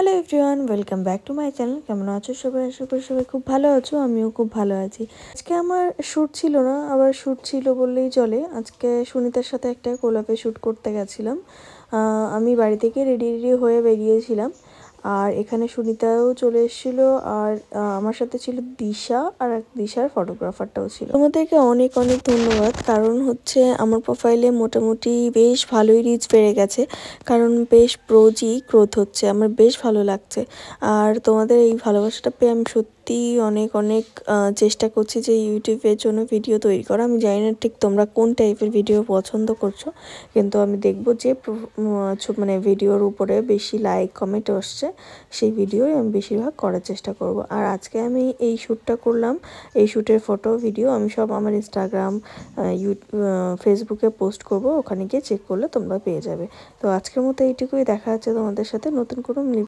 Hello everyone, welcome back to my channel. কেমন আছো সবাই? আশা করি সবাই খুব ভালো আছো, আমিও খুব ভালো আছি। আজকে আমার শ্যুট ছিল না, আবার শ্যুট ছিল বললেই চলে। আজকে সুনিতার সাথে একটা কোলাপে শ্যুট করতে গেছিলাম। আমি বাড়ি থেকে রেডি হয়ে বেরিয়েছিলাম, আর এখানে সুনিতাও চলে এসেছিলো। আর আমার সাথে ছিল দিশা, আর দিশার ফটোগ্রাফারটাও ছিল। তোমাদেরকে অনেক অনেক ধন্যবাদ, কারণ হচ্ছে আমার প্রোফাইলে মোটামুটি বেশ ভালোই রিচ বেড়ে গেছে, কারণ বেশ গ্রোথ হচ্ছে, আমার বেশ ভালো লাগছে। আর তোমাদের এই ভালোবাসাটা পেয়ে আমি সত্যি অনেক অনেক চেষ্টা করছি যে ইউটিউবের জন্য ভিডিও তৈরি করা। আমি জানি না ঠিক তোমরা কোন টাইপের ভিডিও পছন্দ করছো, কিন্তু আমি দেখবো যে মানে ভিডিওর উপরে বেশি লাইক কমেন্ট আসছে, সেই ভিডিওই আমি বেশিরভাগ করার চেষ্টা করব। আর আজকে আমি এই শ্যুটটা করলাম, এই শ্যুটের ফটো ভিডিও আমি সব আমার ইনস্টাগ্রাম, ফেসবুকে পোস্ট করব, ওখানে গিয়ে চেক করলে তোমরা পেয়ে যাবে। তো আজকের মতো এইটুকুই, দেখা হচ্ছে তোমাদের সাথে নতুন কোনো